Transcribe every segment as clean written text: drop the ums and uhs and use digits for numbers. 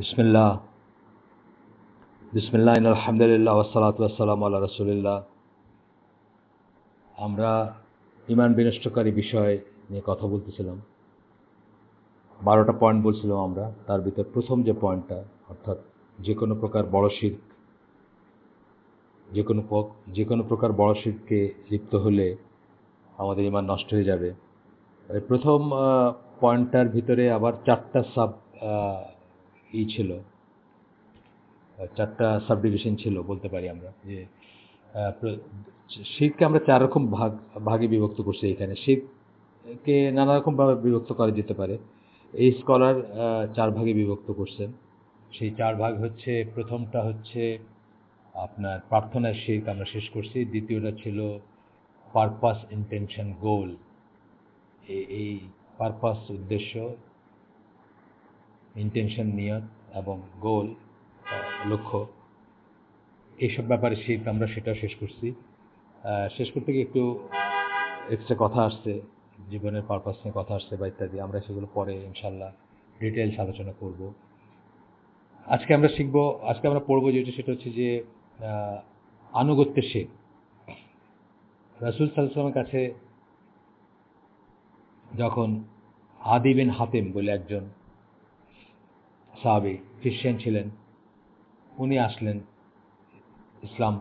বিসমিল্লাহ বিসমিল্লাহ আলহামদুলিল্লাহ ওয়াসসালাতু ওয়াসসালামু আলা রাসূলিল্লাহ। আমরা ঈমান বিনষ্টকারী বিষয় নিয়ে কথা বলতেছিলাম। 12টা পয়েন্ট বলছিলাম আমরা। তার ভিতর প্রথম যে পয়েন্টটা, অর্থাৎ যে কোনো প্রকার বড় শিরক, যে কোনো প্রকার বড় শিরকে লিপ্ত হলে আমাদের ঈমান নষ্ট হয়ে যাবে। এই প্রথম পয়েন্টটার ভিতরে আবার 4টা ছিল, 4টা সাবডিভিশন ছিল বলতে পারি আমরা। যে শিরককে আমরা 4 রকম ভাগে বিভক্ত করছি। এখানে শিরককে নানা রকম ভাবে বিভক্ত করা যেতে পারে। এই স্কলার 4 ভাগে বিভক্ত করছেন। সেই 4 ভাগ হচ্ছে, প্রথমটা হচ্ছে আপনার প্রার্থনার শিরক, আমরা শেষ করছি। দ্বিতীয়টা ছিল পারপাস, ইন্টেনশন, গোল। এই পারপাস উদ্দেশ্য, ইন্টেনশন নিয়ত এবং গোল লক্ষ্য, এইসব ব্যাপারে শিরক আমরা সেটা শেষ করছি। শেষ করতে গিয়ে একটু এক্সট্রা কথা আসছে, জীবনের পারপাস নিয়ে কথা আসছে বা ইত্যাদি। আমরা সেগুলো পরে ইনশাল্লাহ ডিটেইলস আলোচনা করব। আজকে আমরা পড়বো যেটা, সেটা হচ্ছে যে আনুগত্যের শিরক। রাসূল সাল্লাল্লাহু আলাইহি ওয়াসাল্লামের কাছে যখন আদি বিন হাতেম বলে একজন সাহাবী, খ্রিস্টান ছিলেন, উনি আসলেন ইসলাম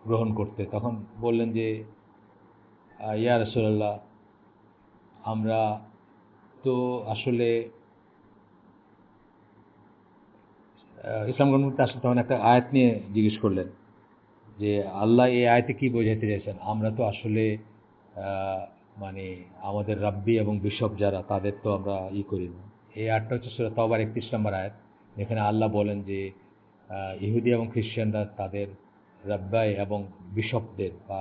গ্রহণ করতে, তখন বললেন যে ইয়া রাসূলুল্লাহ, আমরা তো আসলে ইসলাম গ্রহণ করতে আসলে তখন একটা আয়াত নিয়ে জিজ্ঞেস করলেন যে আল্লাহ এই আয়াতে কি বোঝাতে চাইছেন। আমরা তো আসলে মানে আমাদের রাব্বি এবং বিশপ যারা, তাদের তো আমরা করি না। এই আয়াতটা হচ্ছে সূরা তাওবার 31 নম্বর আয়াত, যেখানে আল্লাহ বলেন যে ইহুদি এবং খ্রিস্টানরা তাদের রাব্বাই এবং বিশপদের বা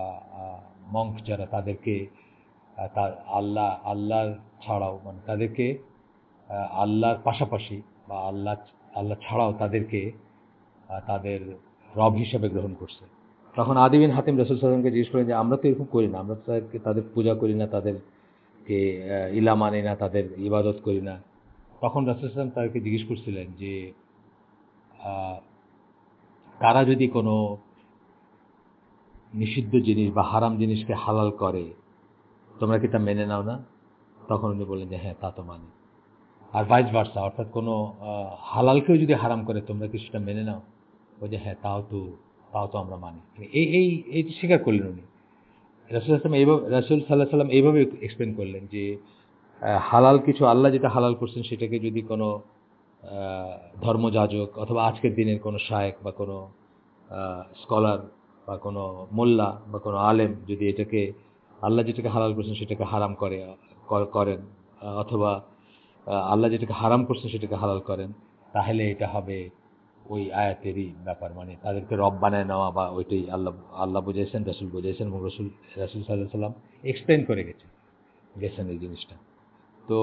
মঙ্ক যারা, তাদেরকে আল্লাহর ছাড়াও, মানে তাদেরকে আল্লাহর পাশাপাশি বা আল্লাহ ছাড়াও তাদেরকে তাদের রব হিসেবে গ্রহণ করছে। তখন আদি বিন হাতেম রাসূল সাল্লাল্লাহু আলাইহি ওয়াসাল্লামকে জিজ্ঞেস করেন যে আমরা তো এরকম করি না, আমরা তো তাদের পূজা করি না, তাদেরকে ইলা মানি না, তাদের ইবাদত করি না। তখন রাসূল সাল্লাল্লাহু আলাইহি ওয়াসাল্লাম তাদেরকে জিজ্ঞেস করছিলেন যে তারা যদি কোনো নিষিদ্ধ জিনিস বা হারাম জিনিসকে হালাল করে, তোমরা কি তা মেনে নাও না? তখন উনি বললেন যে হ্যাঁ, তা তো মানি। আর ভাইস ভার্সা, অর্থাৎ কোনো হালালকেও যদি হারাম করে, তোমরা কি সেটা মেনে নাও? ওই যে হ্যাঁ, তাও তো আমরা মানি। এই এই এই স্বীকার করলেন উনি। রাসূল সাল্লাল্লাহু আলাইহি ওয়াসাল্লাম এইভাবে এক্সপ্লেন করলেন যে হালাল কিছু, আল্লাহ যেটা হালাল করছেন, সেটাকে যদি কোনো ধর্মযাজক অথবা আজকের দিনের কোনো শায়েখ বা কোনো স্কলার বা কোনো মোল্লা বা কোনো আলেম যদি এটাকে, আল্লাহ যেটাকে হালাল করছেন সেটাকে হারাম করেন, অথবা আল্লাহ যেটাকে হারাম করছেন সেটাকে হালাল করেন, তাহলে এটা হবে ওই আয়াতেরই ব্যাপার। মানে তাদেরকে রব বানায় নেওয়া, বা ওইটাই আল্লাহ বুঝাইছেন, রাসূল বুঝাইছেন, এবং রাসূল সাল্লাল্লাহু আলাইহি ওয়াসাল্লাম এক্সপ্লেন করে গেছেন এই জিনিসটা। তো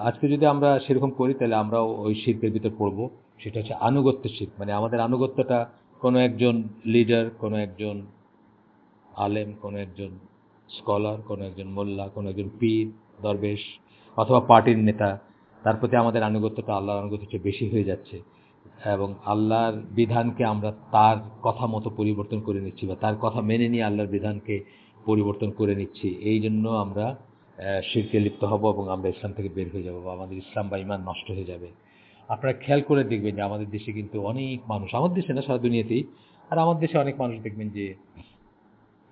আজকে যদি আমরা সেরকম করি, তাহলে আমরাও ওই শিরকের ভিতর পড়বো। সেটা হচ্ছে আনুগত্যের শিরক। মানে আমাদের আনুগত্যটা কোনো একজন লিডার, কোনো একজন আলেম, কোনো একজন স্কলার, কোনো একজন মোল্লা, কোনো একজন পীর, দরবেশ অথবা পার্টির নেতা, তার প্রতি আমাদের আনুগত্যটা আল্লাহর আনুগত্য চেয়ে বেশি হয়ে যাচ্ছে, এবং আল্লাহর বিধানকে আমরা তার কথা মতো পরিবর্তন করে নিচ্ছি, বা তার কথা মেনে নিয়ে আল্লাহর বিধানকে পরিবর্তন করে নিচ্ছি। এই জন্য আমরা শিরকে লিপ্ত হব এবং আমরা ইসলাম থেকে বের হয়ে যাব, বা আমাদের ইসলাম বা ঈমান নষ্ট হয়ে যাবে। আপনারা খেয়াল করে দেখবেন যে আমাদের দেশে কিন্তু অনেক মানুষ, আমাদের দেশে না, সারা দুনিয়াতেই, আর আমার দেশে অনেক মানুষ দেখবেন যে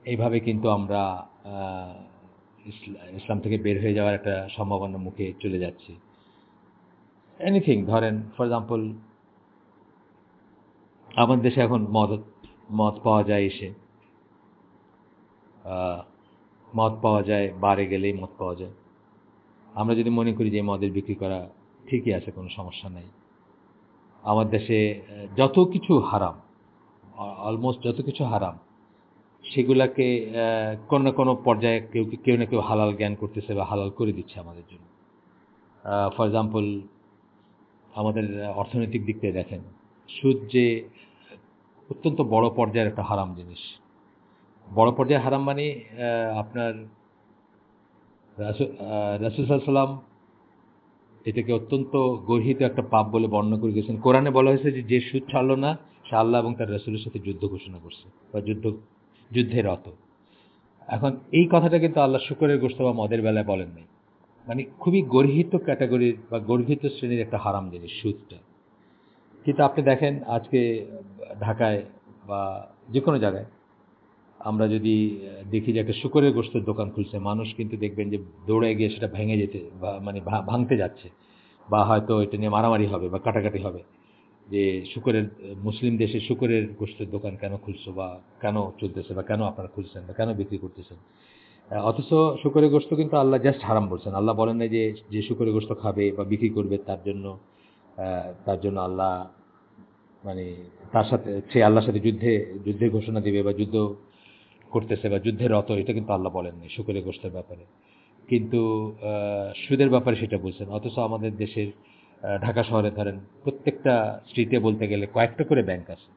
এইভাবে কিন্তু আমরা ইসলাম থেকে বের হয়ে যাওয়ার একটা সম্ভাবনার মুখে চলে যাচ্ছি। এনিথিং, ধরেন ফর এক্সাম্পল, আমাদের দেশে এখন মদ পাওয়া যায়, মদ পাওয়া যায়, বারে গেলেই মদ পাওয়া যায়। আমরা যদি মনে করি যে মদের বিক্রি করা ঠিকই আছে, কোনো সমস্যা নাই। আমার দেশে যত কিছু হারাম, অলমোস্ট যত কিছু হারাম, সেগুলাকে কোনো না কোনো পর্যায়ে কেউ না কেউ হালাল জ্ঞান করতেছে বা হালাল করে দিচ্ছে আমাদের জন্য। ফর এক্সাম্পল, আমাদের অর্থনৈতিক দিক থেকে দেখেন, সুদ যে অত্যন্ত বড় পর্যায়ের একটা হারাম জিনিস। বড় পর্যায়ে হারাম মানে আপনার রাসূল সাল্লাল্লাহু আলাইহি ওয়াসাল্লাম এটাকে অত্যন্ত গর্হিত একটা পাপ বলে বর্ণনা করে গেছেন। কোরআনে বলা হয়েছে যে সুদ ছাড়লো না সে আল্লাহ এবং তার রাসূলের সাথে যুদ্ধ ঘোষণা করছে বা যুদ্ধে রত। এখন এই কথাটা কিন্তু আল্লাহ শুকরের গোশত বা মদের বেলায় বলেন নাই। মানে খুবই গর্হিত ক্যাটাগরির বা গর্হিত শ্রেণীর একটা হারাম জিনিস সুদটা। কিন্তু আপনি দেখেন আজকে ঢাকায় বা যে কোনো জায়গায় আমরা যদি দেখি যে একটা শুকরের গোশতের দোকান খুলছে, মানুষ কিন্তু দেখবেন যে দৌড়ে গিয়ে সেটা ভেঙে যেতে বা মানে ভাঙতে যাচ্ছে, বা হয়তো এটা নিয়ে মারামারি হবে বা কাটাকাটি হবে যে শুকরের মুসলিম দেশে শুকরের গোশতের দোকান কেন খুলছো বা কেন চলতেছে বা কেন আপনারা খুলছেন বা কেন বিক্রি করতেছেন। অথচ শুকরের গোশত কিন্তু আল্লাহ জাস্ট হারাম বলছেন। আল্লাহ বলেন না যে যে শুকরের গোশত খাবে বা বিক্রি করবে তার জন্য আল্লাহ মানে তার সাথে সে আল্লাহর সাথে যুদ্ধের ঘোষণা দিবে বা যুদ্ধ করতেছে বা যুদ্ধের রত, এটা কিন্তু আল্লাহ বলেননি শুকরের গোশতের ব্যাপারে। কিন্তু সুদের ব্যাপারে সেটা বলছেন। অথচ আমাদের দেশের ঢাকা শহরে ধরেন প্রত্যেকটা স্ট্রিটে বলতে গেলে কয়েকটা করে ব্যাংক আছে,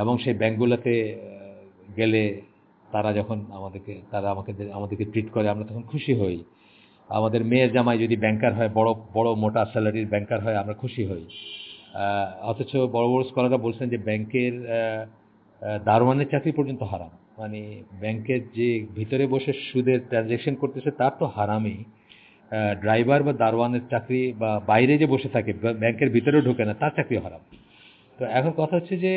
এবং সেই ব্যাংকগুলোতে গেলে তারা যখন আমাদেরকে ট্রিট করে আমরা তখন খুশি হই। আমাদের মেয়ের জামাই যদি ব্যাংকার হয়, বড় বড় মোটা স্যালারির ব্যাংকার হয়, আমরা খুশি হই। অথচ বড় বড় স্কলাররা বলছেন যে ব্যাংকের দারোয়ানের চাকরি পর্যন্ত হারাম। মানে ব্যাংকের যে ভিতরে বসে সুদের ট্রানজ্যাকশন করতেছে তার তো হারামই, ড্রাইভার বা দারোয়ানের চাকরি বা বাইরে যে বসে থাকে ব্যাংকের ভিতরেও ঢোকে না তার চাকরি হারাম। তো এখন কথা হচ্ছে যে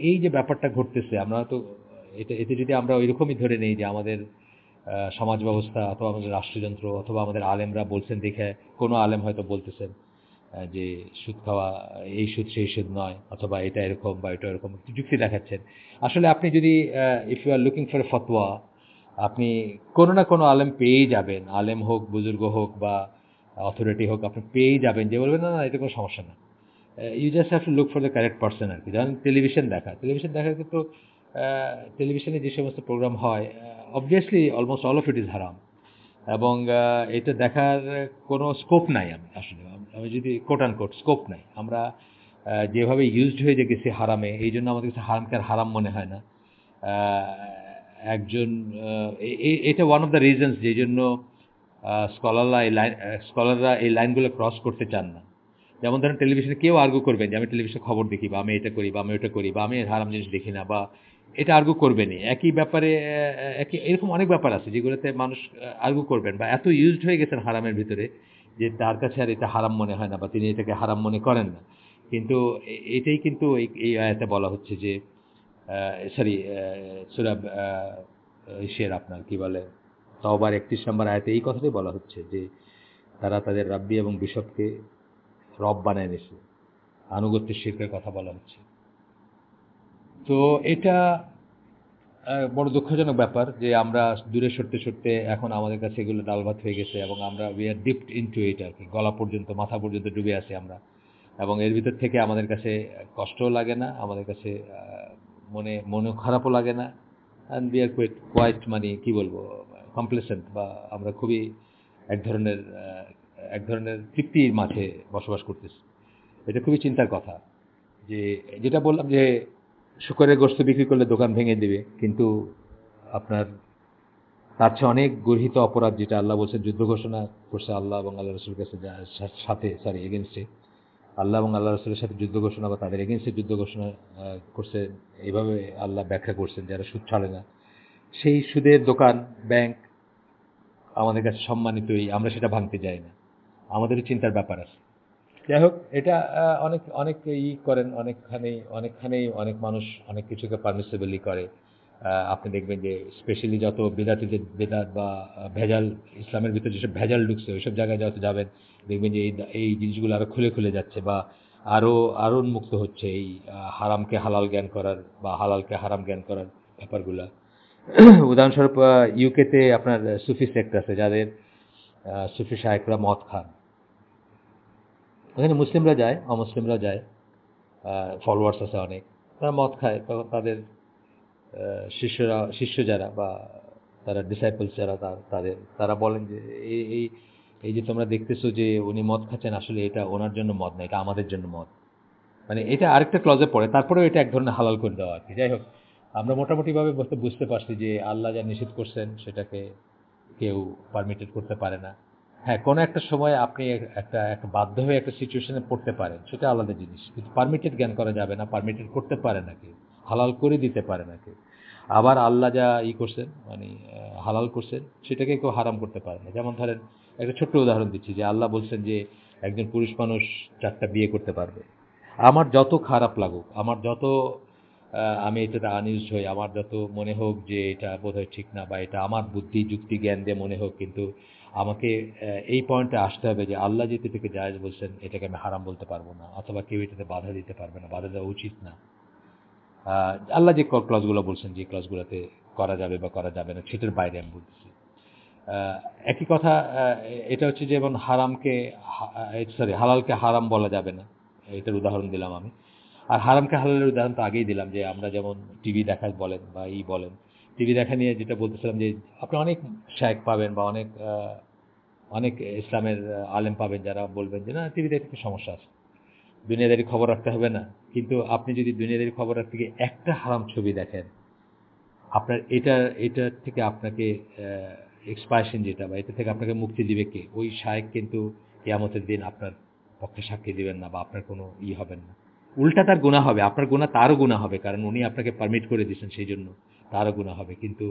এই যে ব্যাপারটা ঘটতেছে, আমরা তো এতে যদি আমরা ওইরকমই ধরে নেই যে আমাদের সমাজ ব্যবস্থা অথবা আমাদের রাষ্ট্রযন্ত্র অথবা আমাদের আলেমরা বলছেন দেখে, কোনো আলেম হয়তো বলতেছেন যে সুদ খাওয়া এই সুদ সেই সুদ নয়, অথবা এটা এরকম বা এটা এরকম যুক্তি দেখাচ্ছেন। আসলে আপনি যদি if you are looking for a ফতোয়া, আপনি কোনো না কোনো আলেম পেয়েই যাবেন, আলেম হোক বুজুর্গ হোক বা অথরিটি হোক, আপনি পেয়েই যাবেন যে বলবেন না না এটা কোনো সমস্যা না। You just have to look for the correct person আর কি। যেমন টেলিভিশন দেখা কিন্তু টেলিভিশনে যে সমস্ত প্রোগ্রাম হয়, obviously almost all of it is হারাম, এবং এটা দেখার কোনো স্কোপ নাই। আমি যদি কোট অ্যান্ড কোট স্কোপ নাই, আমরা যেভাবে ইউজড হয়ে গেছি হারামে, এই জন্য আমাদের কাছে হারামকে আর হারাম মনে হয় না। আহ, একজন এটা ওয়ান অফ দ্য রিজনস যেই জন্য স্কলাররা এই লাইনগুলো ক্রস করতে চান না। যেমন ধরেন টেলিভিশনে কেউ আর্গু করবেন যে আমি টেলিভিশনে খবর দেখি বা আমি এটা করি বা আমি ওটা করি বা আমি হারাম জিনিস দেখি না, বা এটা আর্গু করবেনই। একই ব্যাপারে একই এরকম অনেক ব্যাপার আছে যেগুলোতে মানুষ আর্গু করবেন, বা এত ইউজড হয়ে গেছেন হারামের ভিতরে যে তার কাছে আর এটা হারাম মনে হয় না বা তিনি এটাকে হারাম মনে করেন না। কিন্তু এটাই কিন্তু এই আয়াতে বলা হচ্ছে যে সরি সূরা ইসের আপনার কি বলে তওবার ৩১ নম্বর আয়াতে এই কথাটাই বলা হচ্ছে যে তারা তাদের রাব্বি এবং বিশপকে রব বানায় নিছে। আনুগত্যের শিরকের কথা বলা হচ্ছে। তো এটা বড় দুঃখজনক ব্যাপার যে আমরা দূরে সরতে সরতে এখন আমাদের কাছে এগুলো ডাল ভাত হয়ে গেছে, এবং আমরা we are dipped into it আর কি, গলা পর্যন্ত মাথা পর্যন্ত ডুবে আছি আমরা। এবং এর ভিতর থেকে আমাদের কাছে কষ্টও লাগে না, আমাদের কাছে মনে খারাপও লাগে না, অ্যান্ড উই আর কোয়াইট মানে কি বলবো কমপ্লেসেন্ট, বা আমরা খুবই এক ধরনের তৃপ্তির মাঝে বসবাস করতেছি। এটা খুবই চিন্তার কথা যে যেটা বললাম যে শুকরের গোশত বিক্রি করলে দোকান ভেঙে দিবে, কিন্তু আপনার তার চেয়ে অনেক গর্হিত অপরাধ যেটা আল্লাহ বলছেন, যুদ্ধ ঘোষণা করছে আল্লাহ এবং আল্লাহ রসুলের কাছে এগেনস্টে, আল্লাহ এবং আল্লাহ রসুলের সাথে যুদ্ধ ঘোষণা বা তাদের এগেনস্টে যুদ্ধ ঘোষণা করছে। এইভাবে আল্লাহ ব্যাখ্যা করছেন যারা সুদ ছাড়ে না, সেই সুদের দোকান ব্যাংক আমাদের কাছে সম্মানিতই, আমরা সেটা ভাঙতে যাই না, আমাদেরও চিন্তার ব্যাপার আছে। যাই হোক, এটা অনেক অনেক করেন, অনেকখানেই অনেক মানুষ অনেক কিছুকে পারমিসিবলি করে। আপনি দেখবেন যে স্পেশালি যত বেদাত বা ভেজাল, ইসলামের ভিতরে যেসব ভেজাল ঢুকছে ওইসব জায়গায় যত যাবেন দেখবেন যে এই জিনিসগুলো আরো খুলে খুলে যাচ্ছে, বা আরো উন্মুক্ত হচ্ছে এই হারামকে হালাল জ্ঞান করার বা হালালকে হারাম জ্ঞান করার ব্যাপারগুলা। উদাহরণস্বরূপ ইউকেতে আপনার সুফি সেক্ট আছে যাদের সুফি শায়েকরা মদ খান। ওখানে মুসলিমরা যায়, অমুসলিমরা যায়, ফলোয়ার্স আছে অনেক, তারা মদ খায়। তখন তাদের শিষ্য যারা বা তারা ডিসাইপলস যারা তারা বলেন যে এই এই এই যে তোমরা দেখতেছো যে উনি মদ খাচ্ছেন, আসলে এটা ওনার জন্য মদ না, এটা আমাদের জন্য মদ। মানে এটা আরেকটা ক্লজে পড়ে, তারপরেও এটা এক ধরনের হালাল করে দেওয়া আর কি। যাই হোক, আমরা মোটামুটিভাবে বুঝতে পারছি যে আল্লাহ যা নিষেধ করছেন সেটাকে কেউ পারমিটেড করতে পারে না। হ্যাঁ, কোনো একটা সময় আপনি একটা একটা বাধ্য হয়ে একটা সিচুয়েশনে পড়তে পারেন, সেটা আলাদা জিনিস। কিন্তু পারমিটেড জ্ঞান করা যাবে না, পারমিটেড করতে পারে না কেউ, হালাল করে দিতে পারে না কেউ। আবার আল্লাহ যা করছেন মানে হালাল করছেন সেটাকে কেউ হারাম করতে পারে না। যেমন ধরেন একটা ছোট্ট উদাহরণ দিচ্ছি যে আল্লাহ বলছেন যে একজন পুরুষ মানুষ 4টা বিয়ে করতে পারবে। আমার যত খারাপ লাগুক, আমার যত আমি এটাতে আনইউজড হই, আমার যত মনে হোক যে এটা বোধহয় ঠিক না বা এটা আমার বুদ্ধি যুক্তি জ্ঞান দিয়ে মনে হোক, কিন্তু আমাকে এই পয়েন্টে আসতে হবে যে আল্লাহ যেহেতু এটাকে জায়েজ বলছেন, এটাকে আমি হারাম বলতে পারবো না, অথবা কেউ এটাতে বাধা দিতে পারবে না, বাধা দেওয়া উচিত না। আল্লাহ যে ক্লজগুলো বলছেন, যে ক্লজগুলোতে করা যাবে বা করা যাবে না, সেটার বাইরে আমি বলতেছি। একই কথা, এটা হচ্ছে যেমন হারামকে সরি হালালকে হারাম বলা যাবে না, এটার উদাহরণ দিলাম আমি। আর হারামকে হালালের উদাহরণ তো আগেই দিলাম, যে আমরা যেমন টিভি দেখা বলেন বা বলেন, টিভি দেখা নিয়ে যেটা বলতেছিলাম যে আপনি অনেক শায়েখ পাবেন বা অনেক অনেক ইসলামের আলেম পাবেন যারা বলবেন যে না, টিভি দেখতে কি সমস্যা আছে, দুনিয়াদারি খবর রাখতে হবে না। কিন্তু আপনি যদি দুনিয়াদারি খবর রাখতে গিয়ে একটা হারাম ছবি দেখেন, আপনার এটার থেকে আপনাকে এক্সপায়ারেশন যেটা বা এটা থেকে আপনাকে মুক্তি দিবে কে? ওই শায়েখ কিন্তু কিয়ামতের দিন আপনার পক্ষে সাক্ষী দিবেন না বা আপনার কোনো হবেন না। উল্টা তার গুনাহ হবে, আপনার গুনাহ তারও গুনাহ হবে, কারণ উনি আপনাকে পারমিট করে দিয়েছেন, সেই জন্য তারও গুনাহ হবে। কিন্তু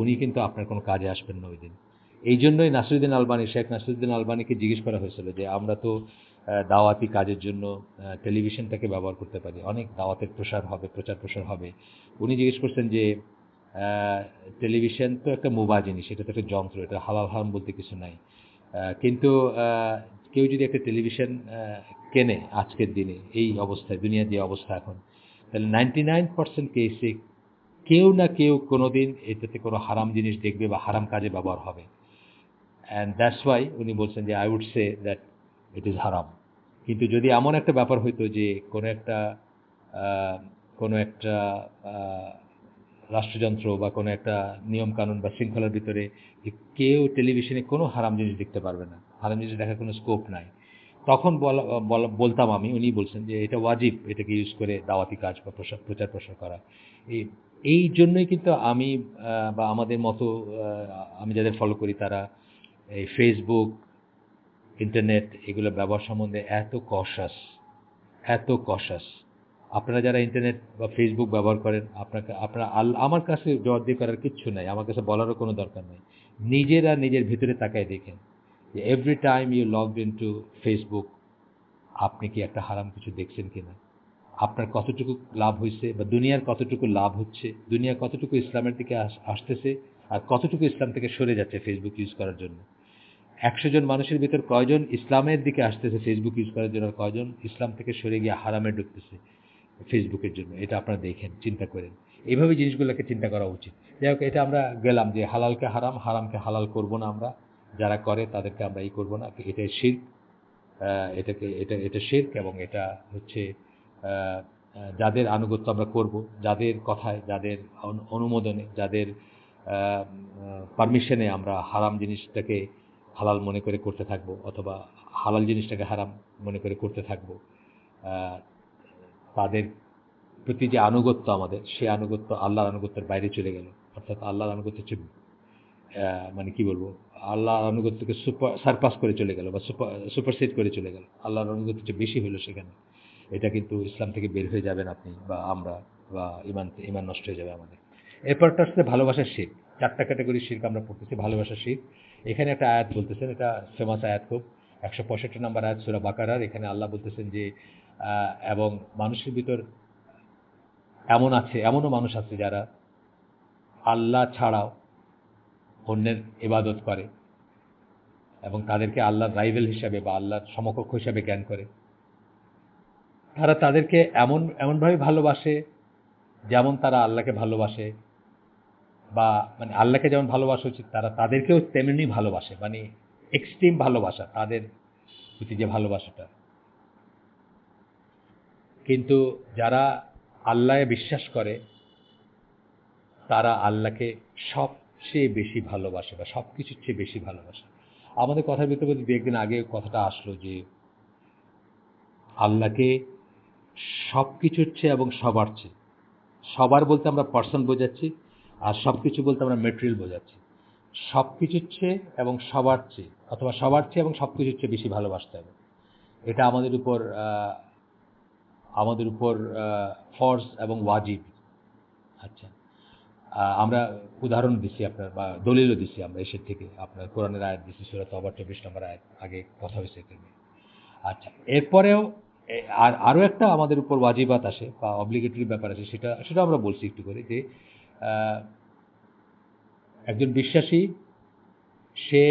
উনি কিন্তু আপনার কোনো কাজে আসবেন না ওই দিন। এই জন্যই নাসিরুদ্দিন আলবানী, শেখ নাসিরুদ্দিন আলবানীকে জিজ্ঞেস করা হয়েছিল যে আমরা তো দাওয়াতি কাজের জন্য টেলিভিশনটাকে ব্যবহার করতে পারি, অনেক দাওয়াতের প্রসার হবে, প্রচার প্রসার হবে। উনি জিজ্ঞেস করছেন যে টেলিভিশন তো একটা মোবা জিনিস, এটা তো একটা যন্ত্র, এটা হালাল হারাম বলতে কিছু নাই। কিন্তু কেউ যদি একটা টেলিভিশন কেনে আজকের দিনে এই অবস্থায়, দুনিয়ার যে অবস্থা এখন, তাহলে 99% কেসে কেউ না কেউ কোনোদিন এটাতে কোনো হারাম জিনিস দেখবে বা হারাম কাজে ব্যবহার হবে। অ্যান্ড দ্যাটস ওয়াই উনি বলছেন যে I would say that it is হারাম। কিন্তু যদি এমন একটা ব্যাপার হইতো যে কোনো একটা আহ, কোনো একটা আহ, রাষ্ট্রযন্ত্র বা কোনো একটা নিয়ম কানুন বা শৃঙ্খলার ভিতরে যে কেউ টেলিভিশনে কোনো হারাম জিনিস দেখতে পারবে না, হারাম জিনিস দেখার কোনো স্কোপ নাই, তখন বলতাম আমি, উনি বলছেন যে এটা ওয়াজিব এটাকে ইউজ করে দাওয়াতি কাজ বা প্রচার প্রসার করা। এই এই জন্যই কিন্তু আমি বা আমাদের মতো আমি যাদের ফলো করি তারা এই ফেসবুক, ইন্টারনেট এগুলো ব্যবহার সম্বন্ধে এত কশাস, এত কশাস। আপনারা যারা ইন্টারনেট বা ফেসবুক ব্যবহার করেন, আপনারা আমার কাছে জবাব দিয়ে করার কিচ্ছু নাই, আমার কাছে বলারও কোনো দরকার নেই। নিজেরা নিজের ভিতরে তাকায় দেখেন যে every time you logged into Facebook, আপনি কি একটা হারাম কিছু দেখছেন কিনা, আপনার কতটুকু লাভ হয়েছে বা দুনিয়ার কতটুকু লাভ হচ্ছে, দুনিয়া কতটুকু ইসলামের দিকে আসতেছে, আর কতটুকু ইসলাম থেকে সরে যাচ্ছে ফেসবুক ইউজ করার জন্য। 100 জন মানুষের ভিতর কয়জন ইসলামের দিকে আসতেছে ফেসবুক ইউজ করার জন্য, আর কয়জন ইসলাম থেকে সরে গিয়ে হারামে ঢুকতেছে ফেসবুকের জন্য, এটা আপনারা দেখেন, চিন্তা করেন। এইভাবে জিনিসগুলোকে চিন্তা করা উচিত। যাই হোক, এটা আমরা গেলাম যে হালালকে হারাম, হারামকে হালাল করব না আমরা, যারা করে তাদেরকে আমরা করব না, এটা শিরক। এটাকে এটা এটা শিরক, এবং এটা হচ্ছে যাদের আনুগত্য আমরা করব, যাদের কথায়, যাদের অনুমোদনে, যাদের পারমিশনে আমরা হারাম জিনিসটাকে হালাল মনে করে করতে থাকবো, অথবা হালাল জিনিসটাকে হারাম মনে করে করতে থাকবো, তাদের প্রতি যে আনুগত্য আমাদের, সে আনুগত্য আল্লাহর আনুগত্যের বাইরে চলে গেল। অর্থাৎ আল্লাহর আনুগত্য হচ্ছে মানে কি বলবো, আল্লাহর আনুগত্যকে সারপাস করে চলে গেল বা সুপারসিড করে চলে গেল, আল্লাহর আনুগত্য হচ্ছে বেশি হলো সেখানে। এটা কিন্তু ইসলাম থেকে বের হয়ে যাবেন আপনি বা আমরা, বা ইমান নষ্ট হয়ে যাবে আমাদের। এরপরটা হচ্ছে ভালোবাসার শিরক। 4টা ক্যাটাগরি শিরক আমরা পড়তেছি। ভালোবাসার শিরক, এখানে একটা আয়াত বলতেছেন, এটা ফেমাস আয়াত খুব, 165 নম্বর আয়াত সূরা বাকারার। এখানে আল্লাহ বলতেছেন যে এবং মানুষের ভিতর এমনও মানুষ আছে যারা আল্লাহ ছাড়াও অন্যের ইবাদত করে এবং তাদেরকে আল্লাহর রাইভেল হিসাবে বা আল্লাহর সমকক্ষ হিসাবে জ্ঞান করে। তারা তাদেরকে এমনভাবে ভালোবাসে যেমন তারা আল্লাহকে ভালোবাসে, বা মানে আল্লাহকে যেমন ভালোবাসা উচিত তারা তাদেরকেও তেমনি ভালোবাসে, মানে এক্সট্রিম ভালোবাসা তাদের প্রতি, যে ভালোবাসাটা। কিন্তু যারা আল্লাহে বিশ্বাস করে তারা আল্লাহকে সবচেয়ে বেশি ভালোবাসে বা সব কিছুর চেয়ে বেশি ভালোবাসে। আমাদের কথার ভিতরে দু একদিন আগে কথাটা আসলো যে আল্লাহকে সব কিছুর চেয়ে এবং সবার চেয়ে, সবার বলতে আমরা পার্সন বোঝাচ্ছি, আর সব কিছু বলতে আমরা মেটেরিয়াল বোঝাচ্ছি। সবকিছুর চেয়ে এবং সবার চেয়ে, অথবা সবার চেয়ে এবং সবকিছুর চেয়ে বেশি ভালোবাসতে হবে। এটা আমাদের উপর ফরজ এবং ওয়াজিব। আচ্ছা, আমরা উদাহরণ দিচ্ছি আপনার, বা দলিলও দিচ্ছি আমরা এসের থেকে, আপনার কোরআনের আয়াত দিচ্ছি, সূরা তওবা 24 নম্বর আয়াত, আগে কথা হয়েছে এটা নিয়ে। আচ্ছা, এরপরেও আরও একটা আমাদের উপর ওয়াজিবাত আসে বা অব্লিগেটরি ব্যাপার আছে, সেটা আমরা বলছি একটু করে, যে আহ, একজন বিশ্বাসী, সে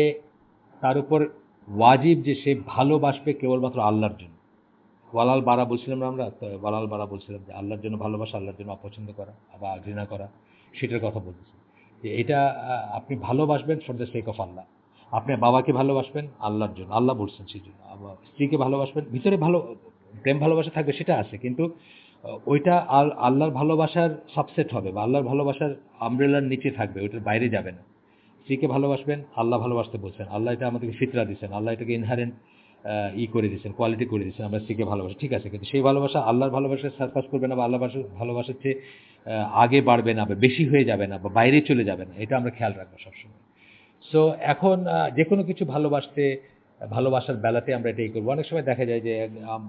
তার উপর ওয়াজিব যে সে ভালোবাসবে কেবলমাত্র আল্লাহর জন্য। ওয়ালাল বারা বলছিলাম না আমরা, তো ওয়ালাল বারা বলছিলাম যে আল্লাহর জন্য ভালোবাসা, আল্লাহর জন্য অপছন্দ করা বা ঘৃণা করা, সেটার কথা বলতেছি। যে এটা আপনি ভালোবাসবেন ফর দ্য সেক অফ আল্লাহ। আপনি বাবাকে ভালোবাসবেন আল্লাহর জন্য, আল্লাহ বলছেন সেই জন্য। আবার স্ত্রীকে ভালোবাসবেন, ভিতরে প্রেম ভালোবাসা থাকবে, সেটা আছে, কিন্তু ওইটা আল্লাহর ভালোবাসার সাবসেট হবে, বা আল্লাহর ভালোবাসার আমব্রেলার নিচে থাকবে, ওইটার বাইরে যাবে না। স্ত্রীকে ভালোবাসবেন, আল্লাহ ভালোবাসতে বলছেন, আল্লাহ এটা আমাদেরকে ফিতরা দিচ্ছেন, আল্লাহ এটাকে ইনহারেন্ট করে দিচ্ছেন, কোয়ালিটি করে দিচ্ছেন, আমরা স্ত্রীকে ভালোবাসি, ঠিক আছে, কিন্তু সেই ভালোবাসা আল্লাহর ভালোবাসার সারপাস করবে না, বা আল্লাহ ভালোবাসার চেয়ে আগে বাড়বে না, বা বেশি হয়ে যাবে না, বা বাইরে চলে যাবে না, এটা আমরা খেয়াল রাখবো সবসময়। সো এখন যে কোনো কিছু ভালোবাসার বেলাতে আমরা এটাই করবো। অনেক সময় দেখা যায় যে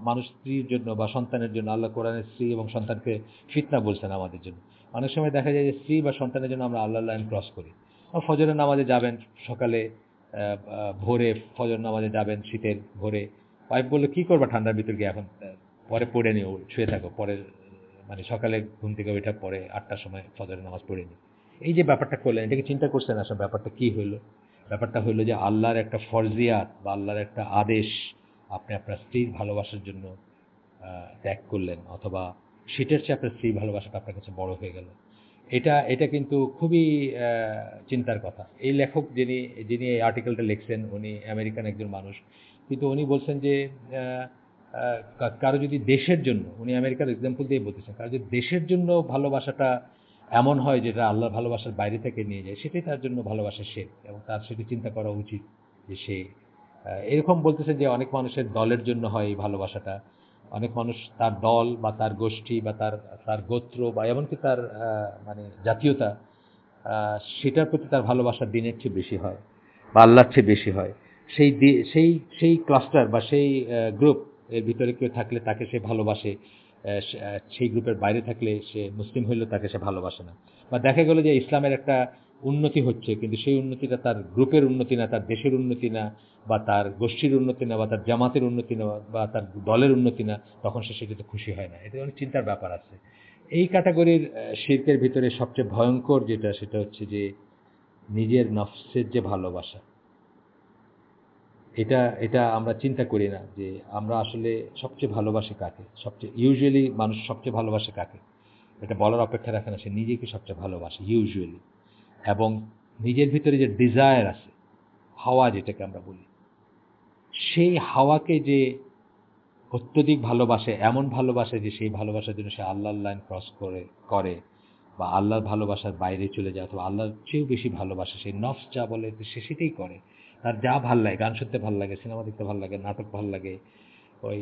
মানুষ স্ত্রীর জন্য বা সন্তানের জন্য, আল্লাহ কোরআনের স্ত্রী এবং সন্তানকে ফিতনা বলছেন আমাদের জন্য। অনেক সময় দেখা যায় যে স্ত্রী বা সন্তানের জন্য আমরা আল্লাহ লাইন ক্রস করি। ফজরের নামাজে যাবেন সকালে, ভোরে ফজর নামাজে যাবেন শীতের ভোরে, ওয়াইফ বললো কি করবা ঠান্ডার ভিতর গিয়ে, এখন পরে পড়ে নিও, শুয়ে থাকো, পরে মানে সকালে ঘুম থেকে ওইটা পরে 8টার সময় ফজরের নামাজ পড়ে নি। এই যে ব্যাপারটা করলেন, এটাকে চিন্তা করছেন আসলে ব্যাপারটা কি হইলো? ব্যাপারটা হইলো যে আল্লাহর একটা ফরজিয়াত বা আল্লাহর একটা আদেশ আপনি আপনার স্ত্রীর ভালোবাসার জন্য ত্যাগ করলেন, অথবা সেটার চেয়ে আপনার স্ত্রীর ভালোবাসাটা আপনার কাছে বড় হয়ে গেল। এটা কিন্তু খুবই চিন্তার কথা। এই লেখক যিনি যিনি এই আর্টিকেলটা লিখছেন, উনি আমেরিকান একজন মানুষ, কিন্তু উনি বলছেন যে কারো যদি দেশের জন্য, উনি আমেরিকার এক্সাম্পল দিয়ে বলতেছেন, কারো যদি দেশের জন্য ভালোবাসাটা এমন হয় যেটা আল্লাহর ভালোবাসার বাইরে থেকে নিয়ে যায়, সেটাই তার জন্য ভালোবাসা শেখ, এবং তার সেটা চিন্তা করা উচিত যে সে এরকম বলতেছেন যে অনেক মানুষের দলের জন্য হয় এই ভালোবাসাটা। অনেক মানুষ তার দল বা তার গোষ্ঠী বা তার তার গোত্র বা এমনকি তার মানে জাতীয়তা, সেটার প্রতি তার ভালোবাসা দিনের চেয়ে বেশি হয় বা আল্লাহর চেয়ে বেশি হয়। সেই সেই সেই ক্লাস্টার বা সেই গ্রুপ এর ভিতরে কেউ থাকলে তাকে সে ভালোবাসে, সেই গ্রুপের বাইরে থাকলে সে মুসলিম হইলেও তাকে সে ভালোবাসে না। বা দেখা গেল যে ইসলামের একটা উন্নতি হচ্ছে, কিন্তু সেই উন্নতিটা তার গ্রুপের উন্নতি না, তার দেশের উন্নতি না, বা তার গোষ্ঠীর উন্নতি না, বা তার জামাতের উন্নতি না, বা তার দলের উন্নতি না, তখন সে সেটাতে খুশি হয় না। এটা অনেক চিন্তার ব্যাপার আছে। এই ক্যাটাগরির শিরকের ভিতরে সবচেয়ে ভয়ঙ্কর যেটা, সেটা হচ্ছে যে নিজের নফসের যে ভালোবাসা, এটা এটা আমরা চিন্তা করি না যে আমরা আসলে সবচেয়ে ভালোবাসি কাকে। সবচেয়ে ইউজুয়ালি মানুষ সবচেয়ে ভালোবাসে কাকে, এটা বলার অপেক্ষা রাখে না, সে নিজেকে সবচেয়ে ভালোবাসে ইউজুয়ালি। এবং নিজের ভিতরে যে ডিজায়ার আছে, হাওয়া যেটাকে আমরা বলি, সেই হাওয়াকে যে অত্যধিক ভালোবাসে, এমন ভালোবাসে যে সেই ভালোবাসার জন্য সে আল্লাহর লাইন ক্রস করে বা আল্লাহর ভালোবাসার বাইরে চলে যায়, অথবা আল্লাহর চেয়েও বেশি ভালোবাসে, সেই নফস যা বলে সে সেটাই করে। তার যা ভাল লাগে, গান শুনতে ভাল লাগে, সিনেমা দেখতে ভাল লাগে, নাটক ভাল লাগে, ওই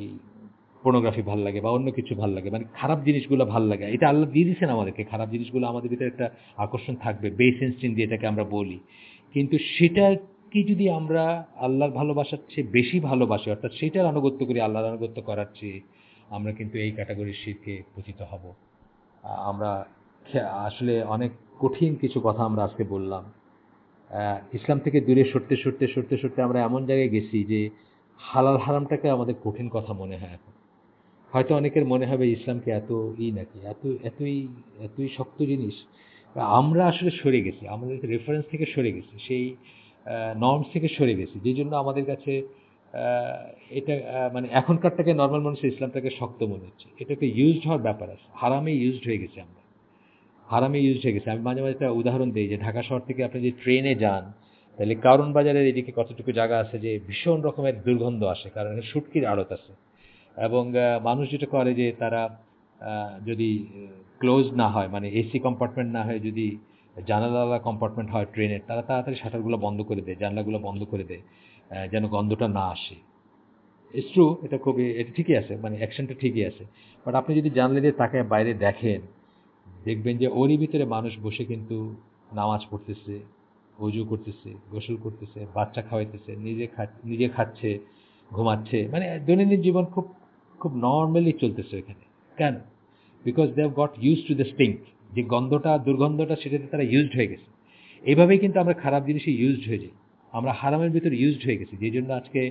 পোর্নোগ্রাফি ভাল লাগে, বা অন্য কিছু ভাল লাগে, মানে খারাপ জিনিসগুলো ভাল লাগে। এটা আল্লাহ দিয়ে দিচ্ছেন আমাদেরকে, খারাপ জিনিসগুলো আমাদের ভিতরে একটা আকর্ষণ থাকবে, বেস ইনস্টিংক্ট দিয়ে এটাকে আমরা বলি। কিন্তু সেটা কি যদি আমরা আল্লাহর ভালোবাসার চেয়ে বেশি ভালোবাসি, অর্থাৎ সেটার আনুগত্য করি আল্লাহর আনুগত্য করার চেয়ে, আমরা কিন্তু এই ক্যাটাগরির শিরকে পতিত হব। আমরা আসলে অনেক কঠিন কিছু কথা আমরা আজকে বললাম। ইসলাম থেকে দূরে সরতে সরতে সরতে সরতে আমরা এমন জায়গায় গেছি যে হালাল হারামটাকে আমাদের কঠিন কথা মনে হয় এখন। হয়তো অনেকের মনে হবে ইসলামকে এত নাকি, এতই এতই শক্ত জিনিস। আমরা আসলে সরে গেছি, আমাদের রেফারেন্স থেকে সরে গেছি, সেই নর্মস থেকে সরে গেছি, যে জন্য আমাদের কাছে এটা মানে এখনকারটাকে নর্মাল মানুষের ইসলামটাকে শক্ত মনে হচ্ছে। এটাকে ইউজড হওয়ার ব্যাপার আছে, হারামে ইউজড হয়ে গেছি আমরা, হারামে ইউজড হয়ে গেছে। আমি মাঝে মাঝে একটা উদাহরণ দিই যে ঢাকা শহর থেকে আপনি যদি ট্রেনে যান, তাহলে কারণ বাজারের এদিকে কতটুকু জায়গা আছে যে ভীষণ রকমের দুর্গন্ধ আসে, কারণ এখানে শুটকির আড়ত আছে। এবং মানুষ যেটা করে যে তারা যদি ক্লোজ না হয়, মানে এসি কম্পার্টমেন্ট না হয়, যদি জানালাওয়ালা কম্পার্টমেন্ট হয় ট্রেনের, তারা তাড়াতাড়ি শাটারগুলো বন্ধ করে দেয়, জানলাগুলো বন্ধ করে দেয়, যেন গন্ধটা না আসে। ইটস ট্রু, এটা ঠিকই আছে, মানে অ্যাকশনটা ঠিকই আছে। বাট আপনি যদি জানলা দিয়ে তাকায় বাইরে দেখেন, দেখবেন যে ওরই ভিতরে মানুষ বসে কিন্তু নামাজ পড়তেছে, অজু করতেছে, গোসল করতেছে, বাচ্চা খাওয়াইতেছে, নিজে খাচ্ছে, ঘুমাচ্ছে, মানে দৈনন্দিন জীবন খুব খুব নর্মালি চলতেছে এখানে। কেন? Because they have got use to the stink. যে গন্ধটা, দুর্গন্ধটা, সেটাতে তারা ইউজড হয়ে গেছে। এইভাবেই কিন্তু আমরা খারাপ জিনিসে ইউজড হয়ে যাই। আমরা হারামের ভিতর ইউজড হয়ে গেছি, যেই জন্য আজকে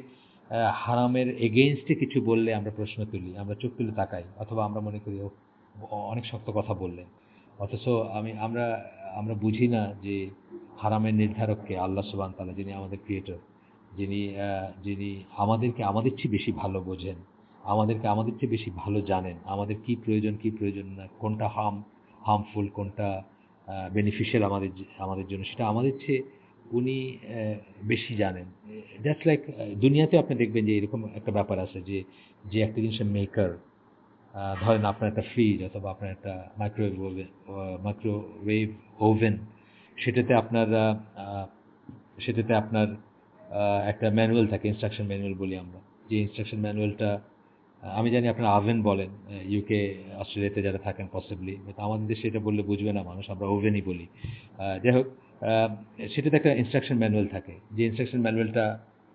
হারামের এগেইনস্টে কিছু বললে আমরা প্রশ্ন তুলি, আমরা চোখ তুলে তাকাই, অথবা আমরা মনে করি ও অনেক শক্ত কথা বললেন। অথচ আমরা আমরা বুঝি না যে হারামের নির্ধারককে আল্লাহ সুবহান তাআলা, যিনি আমাদের ক্রিয়েটর, যিনি আমাদেরকে আমাদের চেয়ে বেশি ভালো বোঝেন, আমাদেরকে আমাদের চেয়ে বেশি ভালো জানেন, আমাদের কি প্রয়োজন কি প্রয়োজন না, কোনটা হার্মফুল, কোনটা বেনিফিশিয়াল আমাদের জন্য, সেটা আমাদের চেয়ে উনি বেশি জানেন। জাস্ট লাইক দুনিয়াতে আপনি দেখবেন যে এরকম একটা ব্যাপার আছে যে যে একটা জিনিসের মেকার, ধরেন আপনার একটা ফ্রিজ অথবা আপনার একটা মাইক্রোওয়েভ ওভেন, সেটাতে আপনার একটা ম্যানুয়াল থাকে, ইনস্ট্রাকশন ম্যানুয়াল বলি আমরা। যে ইনস্ট্রাকশন ম্যানুয়ালটা, আমি জানি আপনারা ওভেন বলেন ইউকে, অস্ট্রেলিয়াতে যারা থাকেন পসিবলি, কিন্তু আমাদের দেশে এটা বললে বুঝবে না মানুষ, আমরা ওভেনই বলি। যাই হোক, সেটাতে একটা ইনস্ট্রাকশন ম্যানুয়াল থাকে। যে ইনস্ট্রাকশন ম্যানুয়ালটা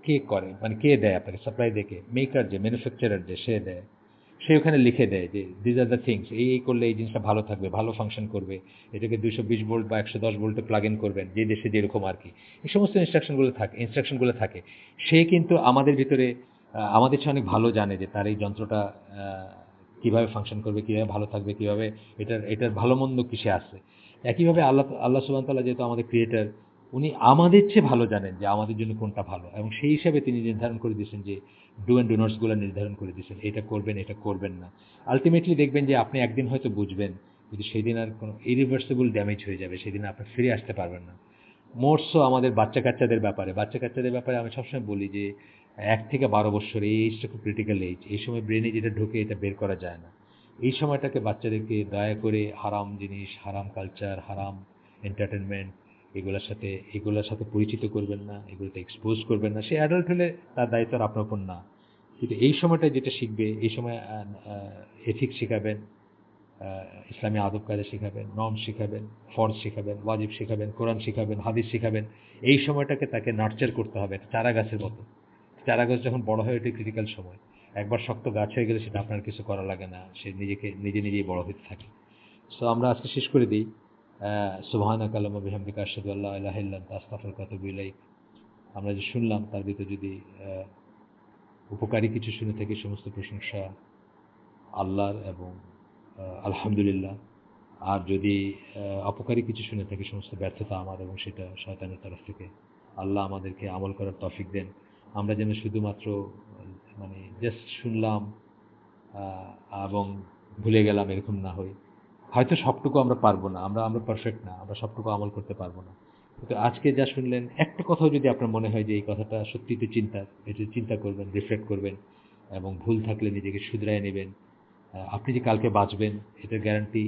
কে করে, মানে কে দেয় আপনাকে, সাপ্লাই দেখে মেকার, যে ম্যানুফ্যাকচারার, যে সে দেয়, সে ওখানে লিখে দেয় যে দিজ আর দ্য থিংস, এই করলে এই জিনিসটা ভালো থাকবে, ভালো ফাংশন করবে, এটাকে 220 ভোল্ট বা 110 ভোল্টে প্লাগ ইন করবেন, যে দেশে যেরকম আর কি, এই সমস্ত ইনস্ট্রাকশনগুলো থাকে। সে কিন্তু আমাদের ভিতরে আমাদের চেয়ে অনেক ভালো জানে যে তার এই যন্ত্রটা কিভাবে ফাংশন করবে, কিভাবে ভালো থাকবে, কিভাবে এটার ভালো মন্দ কিসে আছে। একইভাবে আল্লাহ সুবহানাহু ওয়া তাআলা যেহেতু আমাদের ক্রিয়েটর, উনি আমাদের চেয়ে ভালো জানেন যে আমাদের জন্য কোনটা ভালো, এবং সেই হিসাবে তিনি নির্ধারণ করে দিয়েছেন যে ডু অ্যান্ড ডু নটসগুলো নির্ধারণ করে দিয়েছেন, এটা করবেন, এটা করবেন না। আলটিমেটলি দেখবেন যে আপনি একদিন হয়তো বুঝবেন, কিন্তু সেদিন আর কোনো ইরিভার্সিবল ড্যামেজ হয়ে যাবে, সেদিন আপনি ফিরে আসতে পারবেন না। মোরসো আমাদের বাচ্চা কাচ্চাদের ব্যাপারে আমি সবসময় বলি যে 1 থেকে 12 বছর, এই এইজটা খুব ক্রিটিক্যাল এইজ। এই সময় ব্রেনে যেটা ঢোকে এটা বের করা যায় না। এই সময়টাকে বাচ্চাদেরকে দয়া করে হারাম জিনিস, হারাম কালচার, হারাম এন্টারটেনমেন্ট, এগুলোর সাথে পরিচিত করবেন না, এগুলোতে এক্সপোজ করবেন না। সে অ্যাডাল্ট হলে তার দায়িত্ব আর আপনার উপর না। কিন্তু এই সময়টা যেটা শিখবে, এই সময় এথিক্স শিখাবেন, ইসলামী আদব কায়দা শিখাবেন, নর্ম শিখাবেন, ফরজ শিখাবেন, ওয়াজিব শিখাবেন, কোরআন শিখাবেন, হাদিস শিখাবেন। এই সময়টাকে তাকে নার্চার করতে হবে একটা চারা গাছের মতো। চারা গাছ যখন বড় হয়, ওইটাই ক্রিটিক্যাল সময়। একবার শক্ত গাছ হয়ে গেলে সেটা আপনার কিছু করা লাগে না, সে নিজেই বড় হতে থাকে। সো আমরা আজকে শেষ করে দিই। সুবহানাকা আল্লাহুম্মা বিহামদিকা আশহাদু আল্লা ইলাহা ইল্লা আনতা আস্তাগফিরুকা ওয়া আতুবু ইলাইক। আমরা যে শুনলাম তার ভিতরে যদি উপকারী কিছু শুনে থাকি, সমস্ত প্রশংসা আল্লাহর, এবং আলহামদুলিল্লাহ। আর যদি অপকারী কিছু শুনে থাকি, সমস্ত ব্যর্থতা আমার, এবং সেটা শয়তানের তরফ থেকে। আল্লাহ আমাদেরকে আমল করার তৌফিক দেন। আমরা যেন শুধুমাত্র মানে জাস্ট শুনলাম এবং ভুলে গেলাম, এরকম না হই। হয়তো সবটুকু আমরা পারবো না, আমরা পারফেক্ট না, আমরা সবটুকু আমল করতে পারবো না। কিন্তু আজকে যা শুনলেন, একটা কথাও যদি আপনার মনে হয় যে এই কথাটা সত্যিই তো এটা চিন্তা করবেন, রিফ্লেক্ট করবেন, এবং ভুল থাকলে নিজেকে শুধরায় নেবেন। আপনি যে কালকে বাঁচবেন এটার গ্যারান্টি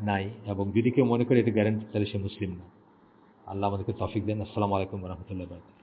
নাই, এবং যদি কেউ মনে করে এটা গ্যারান্টি, তাহলে সে মুসলিম না। আল্লাহ আমাদেরকে তৌফিক দেন। আসসালামু আলাইকুম ওয়া রাহমাতুল্লাহি ওয়া বারাকাতুহু।